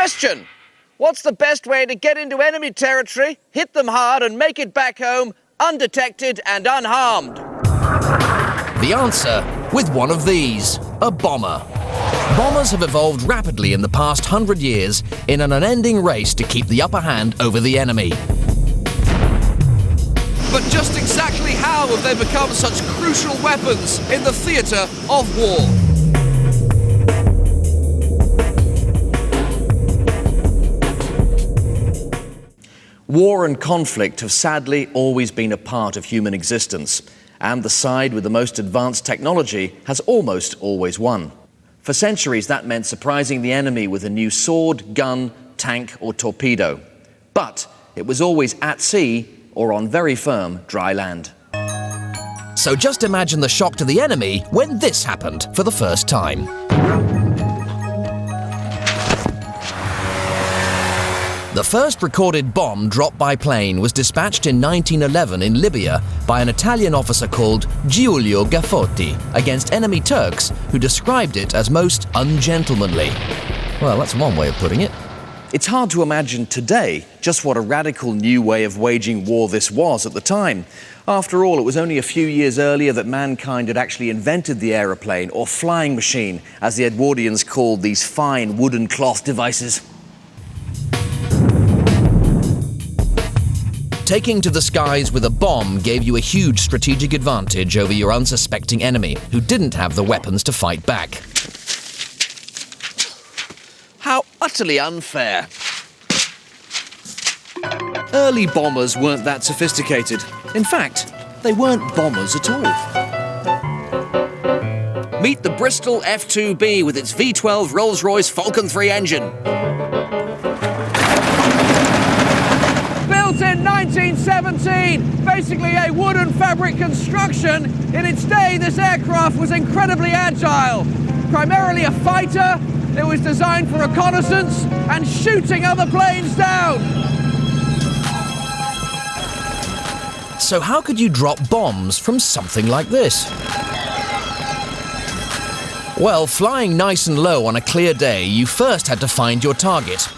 question. What's the best way to get into enemy territory, hit them hard and make it back home undetected and unharmed? The answer, with one of these, a bomber. Bombers have evolved rapidly in the past 100 years in an unending race to keep the upper hand over the enemy. But just exactly how have they become such crucial weapons in the theatre of war? War and conflict have sadly always been a part of human existence, and the side with the most advanced technology has almost always won. For centuries, that meant surprising the enemy with a new sword, gun, tank, or torpedo. But it was always at sea or on very firm dry land. So just imagine the shock to the enemy when this happened for the first time. The first recorded bomb dropped by plane was dispatched in 1911 in Libya by an Italian officer called Giulio Gaffotti against enemy Turks who described it as most ungentlemanly. Well, that's one way of putting it. It's hard to imagine today just what a radical new way of waging war this was at the time. After all, it was only a few years earlier that mankind had actually invented the aeroplane, or flying machine, as the Edwardians called these fine wooden cloth devices. Taking to the skies with a bomb gave you a huge strategic advantage over your unsuspecting enemy, who didn't have the weapons to fight back. How utterly unfair. Early bombers weren't that sophisticated. In fact, they weren't bombers at all. Meet the Bristol F-2B with its V12 Rolls-Royce Falcon 3 engine. Built in 1917, basically a wooden fabric construction, in its day this aircraft was incredibly agile. Primarily a fighter, it was designed for reconnaissance and shooting other planes down. So how could you drop bombs from something like this? Well, flying nice and low on a clear day, you first had to find your target.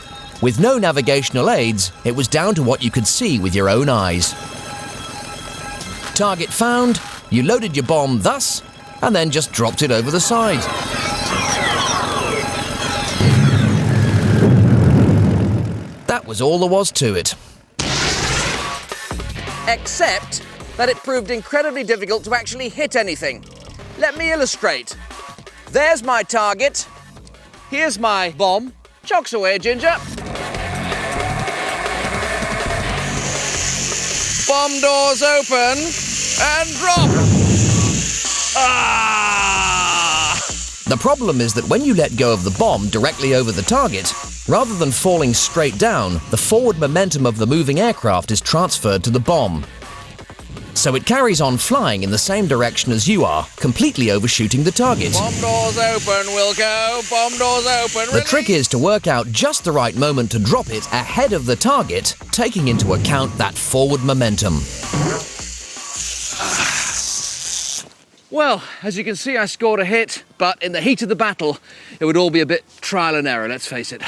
With no navigational aids, it was down to what you could see with your own eyes. Target found, you loaded your bomb thus, and then just dropped it over the side. That was all there was to it. Except that it proved incredibly difficult to actually hit anything. Let me illustrate. There's my target. Here's my bomb. Chocks away, Ginger. Bomb doors open and drop. Ah! The problem is that when you let go of the bomb directly over the target, rather than falling straight down, the forward momentum of the moving aircraft is transferred to the bomb. So it carries on flying in the same direction as you are, completely overshooting the target. Bomb doors open, Wilco. Bomb doors open. The trick is to work out just the right moment to drop it ahead of the target, taking into account that forward momentum. Well, as you can see, I scored a hit, but in the heat of the battle, it would all be a bit trial and error, let's face it.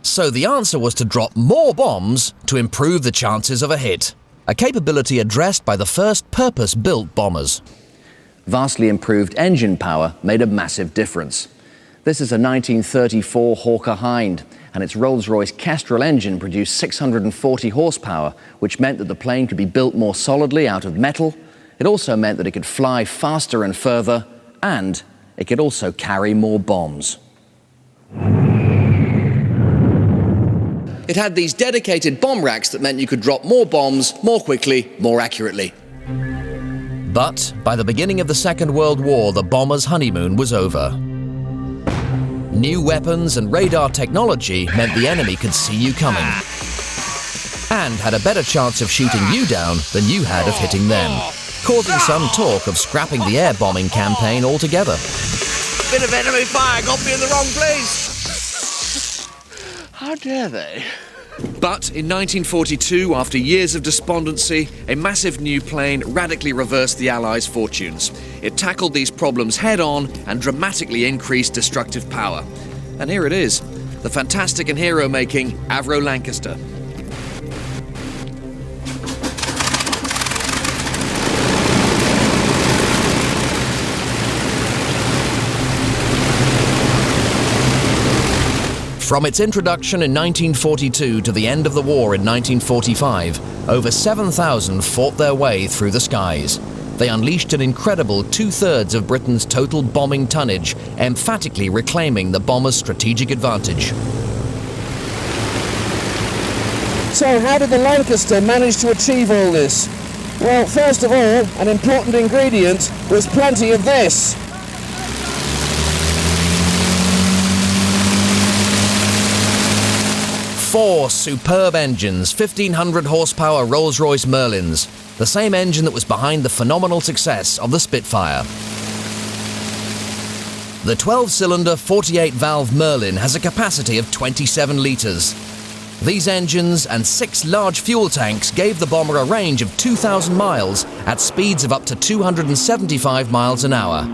So the answer was to drop more bombs to improve the chances of a hit, a capability addressed by the first purpose-built bombers. Vastly improved engine power made a massive difference. This is a 1934 Hawker Hind, and its Rolls-Royce Kestrel engine produced 640 horsepower, which meant that the plane could be built more solidly out of metal. It also meant that it could fly faster and further, and it could also carry more bombs. It had these dedicated bomb racks that meant you could drop more bombs more quickly, more accurately. But by the beginning of the Second World War, the bomber's honeymoon was over. New weapons and radar technology meant the enemy could see you coming, and had a better chance of shooting you down than you had of hitting them, causing some talk of scrapping the air bombing campaign altogether. Bit of enemy fire got me in the wrong place. How dare they? But in 1942, after years of despondency, a massive new plane radically reversed the Allies' fortunes. It tackled these problems head-on and dramatically increased destructive power. And here it is. the fantastic and hero-making Avro Lancaster. From its introduction in 1942 to the end of the war in 1945, over 7,000 fought their way through the skies. They unleashed an incredible 2/3 of Britain's total bombing tonnage, emphatically reclaiming the bomber's strategic advantage. So how did the Lancaster manage to achieve all this? Well, first of all, an important ingredient was plenty of this. Four superb engines, 1,500 horsepower Rolls-Royce Merlins, the same engine that was behind the phenomenal success of the Spitfire. The 12-cylinder 48-valve Merlin has a capacity of 27 litres. These engines and 6 large fuel tanks gave the bomber a range of 2,000 miles at speeds of up to 275 miles an hour.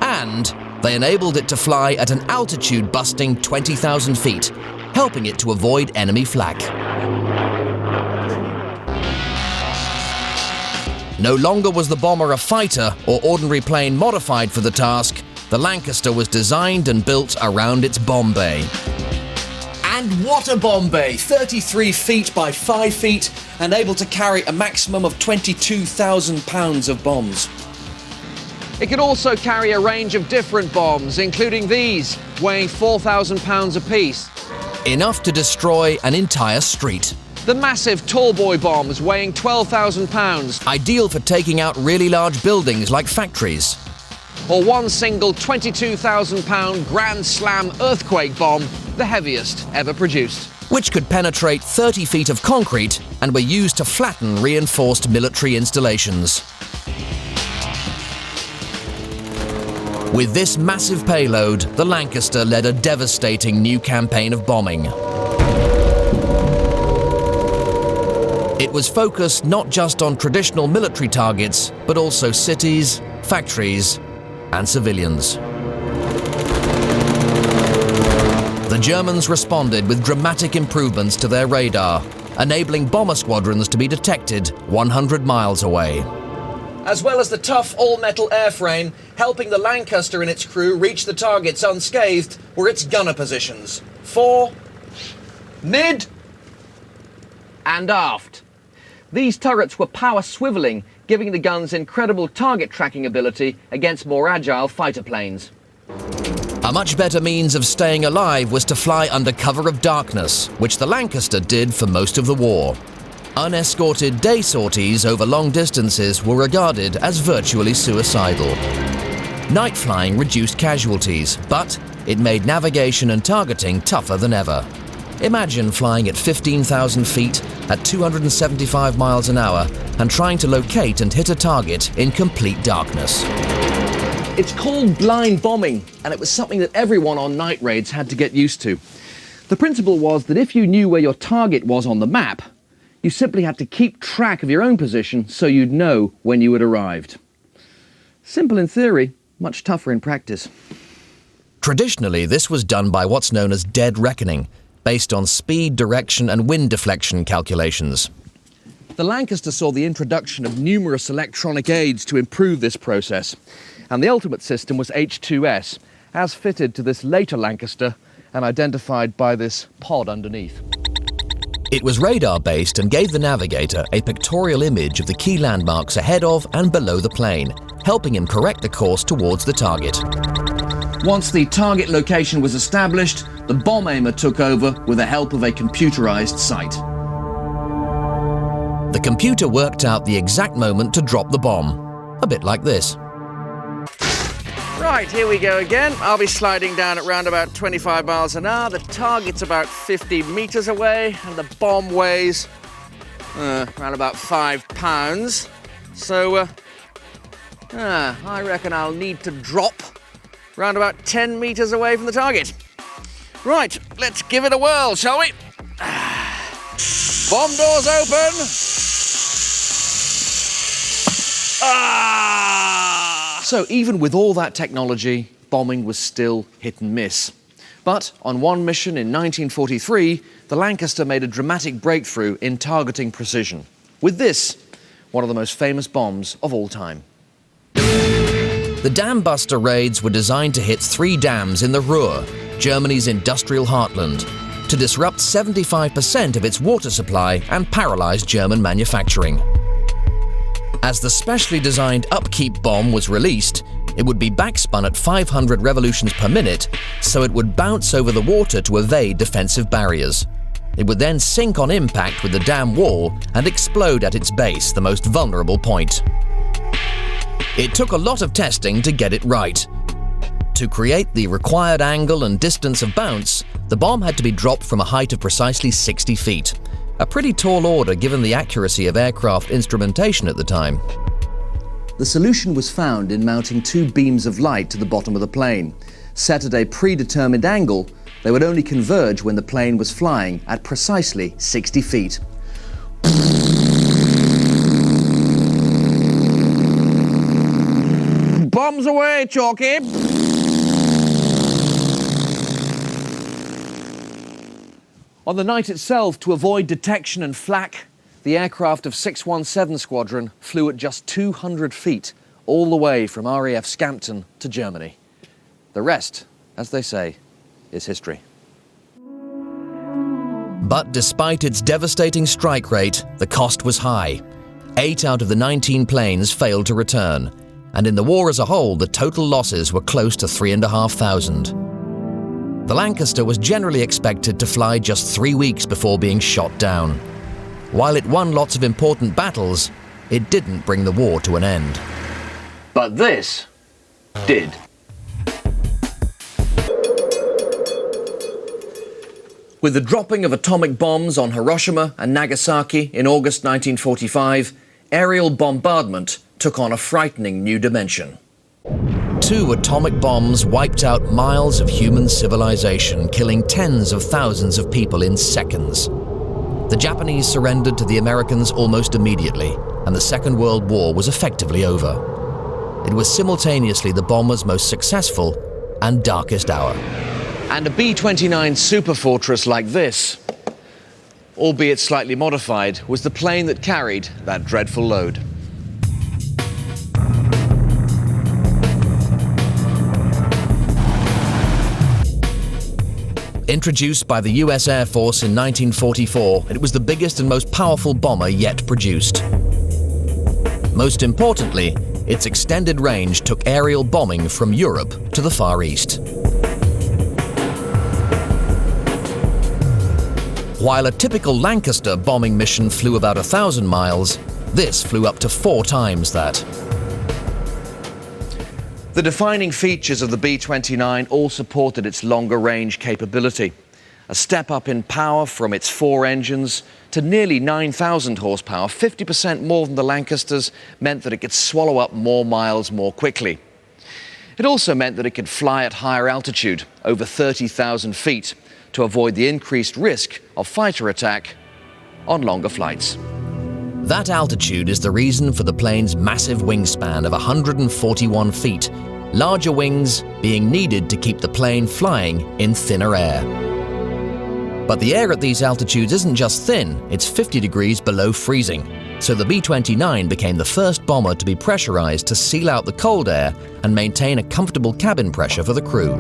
And they enabled it to fly at an altitude busting 20,000 feet, helping it to avoid enemy flak. No longer was the bomber a fighter or ordinary plane modified for the task. The Lancaster was designed and built around its bomb bay. And what a bomb bay! 33 feet by 5 feet and able to carry a maximum of 22,000 pounds of bombs. It could also carry a range of different bombs, including these, weighing 4,000 pounds apiece. Enough to destroy an entire street. The massive tallboy bombs weighing 12,000 pounds. Ideal for taking out really large buildings like factories. Or one single 22,000 pound Grand Slam earthquake bomb, the heaviest ever produced. Which could penetrate 30 feet of concrete and were used to flatten reinforced military installations. With this massive payload, the Lancaster led a devastating new campaign of bombing. It was focused not just on traditional military targets, but also cities, factories, and civilians. The Germans responded with dramatic improvements to their radar, enabling bomber squadrons to be detected 100 miles away. As well as the tough all-metal airframe, helping the Lancaster and its crew reach the targets unscathed were its gunner positions. Fore, mid, And aft. These turrets were power swiveling, giving the guns incredible target tracking ability against more agile fighter planes. A much better means of staying alive was to fly under cover of darkness, which the Lancaster did for most of the war. Unescorted day sorties over long distances were regarded as virtually suicidal. Night flying reduced casualties, but it made navigation and targeting tougher than ever. Imagine flying at 15,000 feet at 275 miles an hour and trying to locate and hit a target in complete darkness. It's called blind bombing, and it was something that everyone on night raids had to get used to. The principle was that if you knew where your target was on the map, you simply had to keep track of your own position so you'd know when you had arrived. Simple in theory, much tougher in practice. Traditionally, this was done by what's known as dead reckoning, based on speed, direction, and wind deflection calculations. The Lancaster saw the introduction of numerous electronic aids to improve this process, and the ultimate system was H2S, as fitted to this later Lancaster and identified by this pod underneath. It was radar-based and gave the navigator a pictorial image of the key landmarks ahead of and below the plane, helping him correct the course towards the target. Once the target location was established, the bomb aimer took over with the help of a computerized sight. The computer worked out the exact moment to drop the bomb, a bit like this. Right, here we go again. I'll be sliding down at around about 25 miles an hour. The target's about 50 meters away, and the bomb weighs around about 5 pounds. So, I reckon I'll need to drop around about 10 meters away from the target. Right, let's give it a whirl, shall we? Bomb doors open. So even with all that technology, bombing was still hit and miss. But on one mission in 1943, the Lancaster made a dramatic breakthrough in targeting precision. With this, one of the most famous bombs of all time. The Dam Buster raids were designed to hit 3 dams in the Ruhr, Germany's industrial heartland, to disrupt 75% of its water supply and paralyze German manufacturing. As the specially designed upkeep bomb was released, it would be backspun at 500 revolutions per minute, so it would bounce over the water to evade defensive barriers. It would then sink on impact with the dam wall and explode at its base, the most vulnerable point. It took a lot of testing to get it right. To create the required angle and distance of bounce, the bomb had to be dropped from a height of precisely 60 feet. A pretty tall order given the accuracy of aircraft instrumentation at the time. The solution was found in mounting 2 beams of light to the bottom of the plane. Set at a predetermined angle, they would only converge when the plane was flying at precisely 60 feet. Bombs away, Chalky! On the night itself, to avoid detection and flak, the aircraft of 617 Squadron flew at just 200 feet, all the way from RAF Scampton to Germany. The rest, as they say, is history. But despite its devastating strike rate, the cost was high. 8 out of the 19 planes failed to return, and in the war as a whole, the total losses were close to 3,500. The Lancaster was generally expected to fly just 3 weeks before being shot down. While it won lots of important battles, it didn't bring the war to an end. But this did. With the dropping of atomic bombs on Hiroshima and Nagasaki in August 1945, aerial bombardment took on a frightening new dimension. 2 atomic bombs wiped out miles of human civilization, killing tens of thousands of people in seconds. The Japanese surrendered to the Americans almost immediately, and the Second World War was effectively over. It was simultaneously the bomber's most successful and darkest hour. And a B-29 superfortress like this, albeit slightly modified, was the plane that carried that dreadful load. Introduced by the US Air Force in 1944, it was the biggest and most powerful bomber yet produced. Most importantly, its extended range took aerial bombing from Europe to the Far East. While a typical Lancaster bombing mission flew about 1,000 miles, this flew up to 4 times that. The defining features of the B-29 all supported its longer range capability. A step up in power from its 4 engines to nearly 9,000 horsepower, 50% more than the Lancasters, meant that it could swallow up more miles more quickly. It also meant that it could fly at higher altitude, over 30,000 feet, to avoid the increased risk of fighter attack on longer flights. That altitude is the reason for the plane's massive wingspan of 141 feet, larger wings being needed to keep the plane flying in thinner air. But the air at these altitudes isn't just thin, it's 50 degrees below freezing. So the B-29 became the first bomber to be pressurized to seal out the cold air and maintain a comfortable cabin pressure for the crew.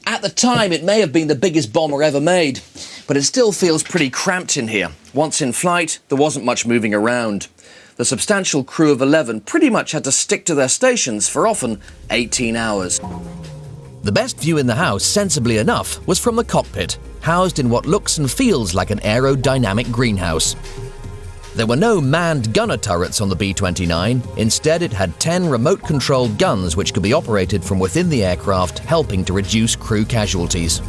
At the time, it may have been the biggest bomber ever made, but it still feels pretty cramped in here. Once in flight, there wasn't much moving around. The substantial crew of 11 pretty much had to stick to their stations for often 18 hours. The best view in the house, sensibly enough, was from the cockpit, housed in what looks and feels like an aerodynamic greenhouse. There were no manned gunner turrets on the B-29. Instead, it had 10 remote-controlled guns which could be operated from within the aircraft, helping to reduce crew casualties.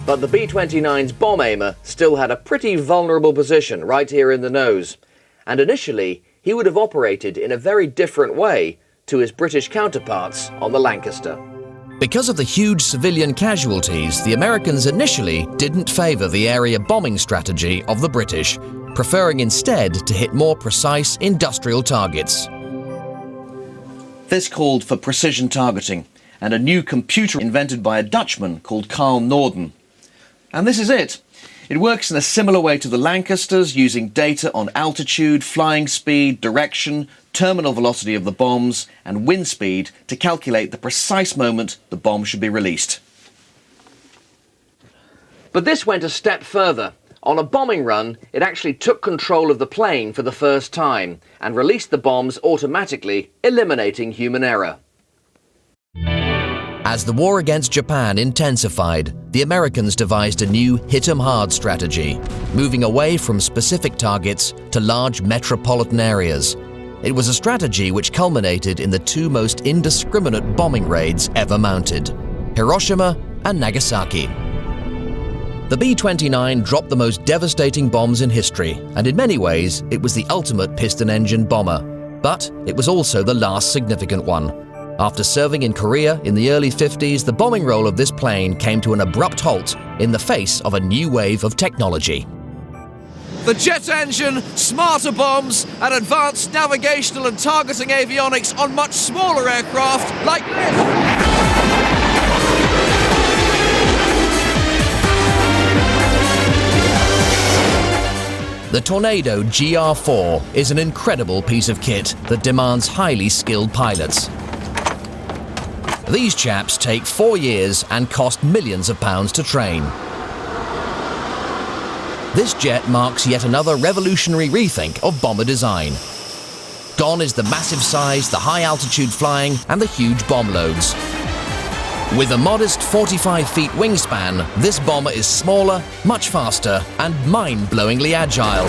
But the B-29's bomb aimer still had a pretty vulnerable position right here in the nose. And initially, he would have operated in a very different way to his British counterparts on the Lancaster. Because of the huge civilian casualties, the Americans initially didn't favour the area bombing strategy of the British, preferring instead to hit more precise industrial targets. This called for precision targeting. and a new computer invented by a Dutchman called Carl Norden. And this is it. It works in a similar way to the Lancasters, using data on altitude, flying speed, direction, terminal velocity of the bombs, and wind speed to calculate the precise moment the bomb should be released. But this went a step further. On a bombing run, it actually took control of the plane for the first time and released the bombs automatically, eliminating human error. As the war against Japan intensified, the Americans devised a new hit 'em hard strategy, moving away from specific targets to large metropolitan areas. It was a strategy which culminated in the two most indiscriminate bombing raids ever mounted, Hiroshima and Nagasaki. The B-29 dropped the most devastating bombs in history, and in many ways, it was the ultimate piston-engine bomber. But it was also the last significant one. After serving in Korea in the early 50s, the bombing role of this plane came to an abrupt halt in the face of a new wave of technology. The jet engine, smarter bombs, and advanced navigational and targeting avionics on much smaller aircraft like this. The Tornado GR4 is an incredible piece of kit that demands highly skilled pilots. These chaps take 4 years and cost millions of pounds to train. This jet marks yet another revolutionary rethink of bomber design. Gone is the massive size, the high altitude flying, and the huge bomb loads. With a modest 45 feet wingspan, this bomber is smaller, much faster, and mind-blowingly agile.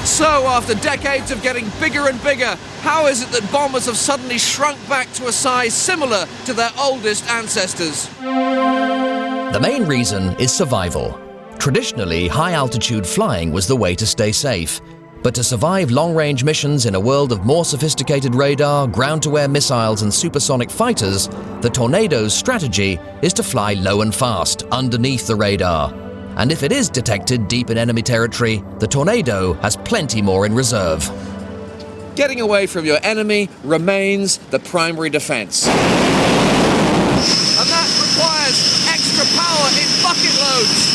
So, after decades of getting bigger and bigger, how is it that bombers have suddenly shrunk back to a size similar to their oldest ancestors? The main reason is survival. Traditionally, high-altitude flying was the way to stay safe. But to survive long-range missions in a world of more sophisticated radar, ground-to-air missiles and supersonic fighters, the Tornado's strategy is to fly low and fast, underneath the radar. And if it is detected deep in enemy territory, the Tornado has plenty more in reserve. Getting away from your enemy remains the primary defense. And that requires extra power in bucket loads.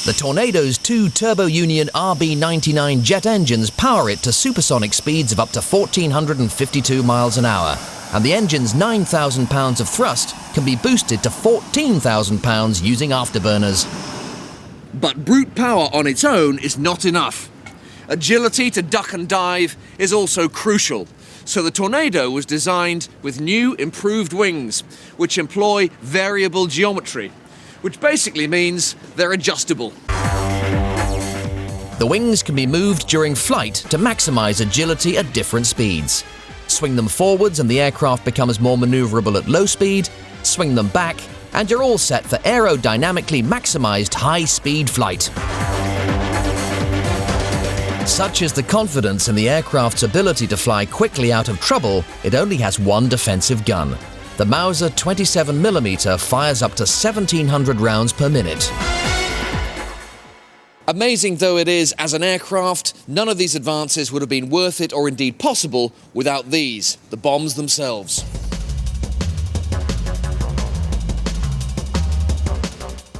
The Tornado's two Turbo Union RB99 jet engines power it to supersonic speeds of up to 1,452 miles an hour, and the engine's 9,000 pounds of thrust can be boosted to 14,000 pounds using afterburners. But brute power on its own is not enough. Agility to duck and dive is also crucial, so the Tornado was designed with new, improved wings, which employ variable geometry, which basically means they're adjustable. The wings can be moved during flight to maximize agility at different speeds. Swing them forwards and the aircraft becomes more maneuverable at low speed, swing them back, and you're all set for aerodynamically maximized high-speed flight. Such is the confidence in the aircraft's ability to fly quickly out of trouble, it only has one defensive gun. The Mauser 27mm fires up to 1,700 rounds per minute. Amazing though it is as an aircraft, none of these advances would have been worth it or indeed possible without these, the bombs themselves.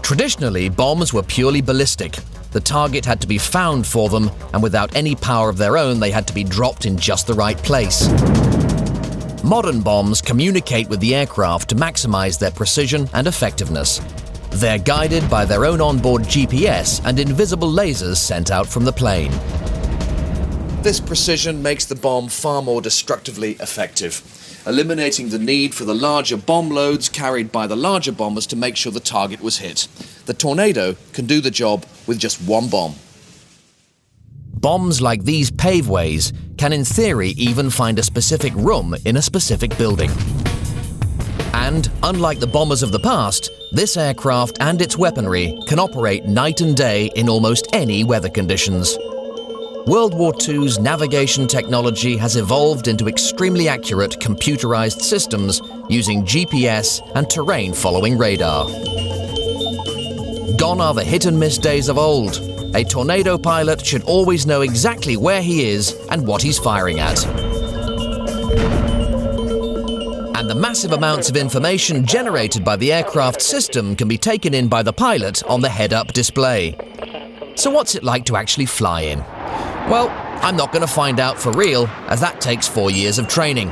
Traditionally, bombs were purely ballistic. The target had to be found for them, and without any power of their own, they had to be dropped in just the right place. Modern bombs communicate with the aircraft to maximize their precision and effectiveness. They're guided by their own onboard GPS and invisible lasers sent out from the plane. This precision makes the bomb far more destructively effective, eliminating the need for the larger bomb loads carried by the larger bombers to make sure the target was hit. The Tornado can do the job with just one bomb. Bombs like these paveways can in theory even find a specific room in a specific building. And, unlike the bombers of the past, this aircraft and its weaponry can operate night and day in almost any weather conditions. World War II's navigation technology has evolved into extremely accurate computerized systems using GPS and terrain-following radar. Gone are the hit-and-miss days of old. A Tornado pilot should always know exactly where he is and what he's firing at. and the massive amounts of information generated by the aircraft system can be taken in by the pilot on the head-up display. So what's it like to actually fly in? Well, I'm not going to find out for real, as that takes 4 years of training.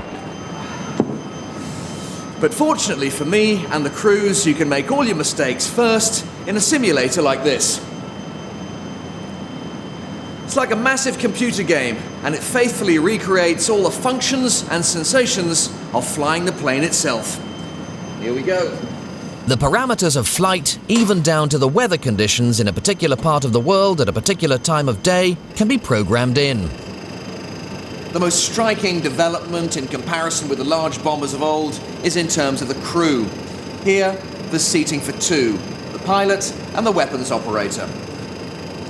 But fortunately for me and the crews, you can make all your mistakes first in a simulator like this. It's like a massive computer game, and it faithfully recreates all the functions and sensations of flying the plane itself. Here we go. The parameters of flight, even down to the weather conditions in a particular part of the world at a particular time of day, can be programmed in. The most striking development in comparison with the large bombers of old is in terms of the crew. Here, there's seating for two, the pilot and the weapons operator.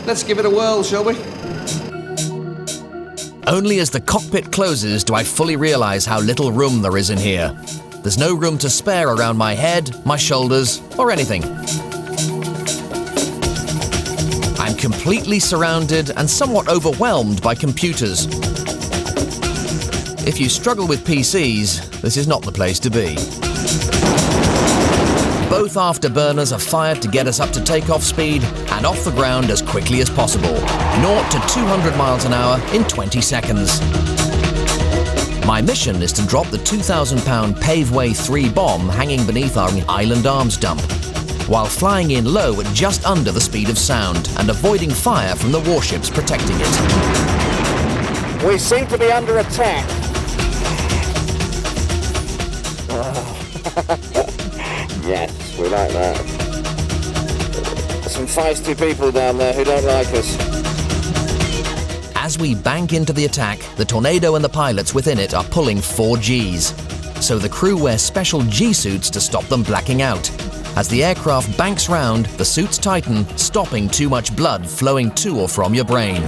Let's give it a whirl, shall we? Only as the cockpit closes do I fully realize how little room there is in here. There's no room to spare around my head, my shoulders, or anything. I'm completely surrounded and somewhat overwhelmed by computers. If you struggle with PCs, this is not the place to be. Both afterburners are fired to get us up to takeoff speed and off the ground as quickly as possible. 0 to 200 miles an hour in 20 seconds. My mission is to drop the 2,000-pound Paveway 3 bomb hanging beneath our island arms dump, while flying in low at just under the speed of sound and avoiding fire from the warships protecting it. We seem to be under attack. Yes, we like that. There's some feisty people down there who don't like us. As we bank into the attack, the Tornado and the pilots within it are pulling 4 Gs. So the crew wear special G-suits to stop them blacking out. As the aircraft banks round, the suits tighten, stopping too much blood flowing to or from your brain.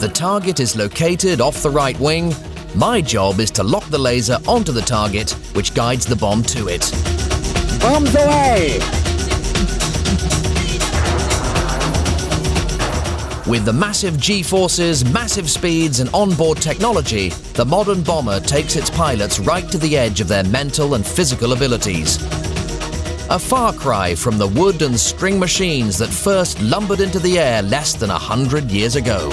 The target is located off the right wing. My job is to lock the laser onto the target, which guides the bomb to it. Bombs away! With the massive G-forces, massive speeds and onboard technology, the modern bomber takes its pilots right to the edge of their mental and physical abilities. A far cry from the wood and string machines that first lumbered into the air less than 100 years ago.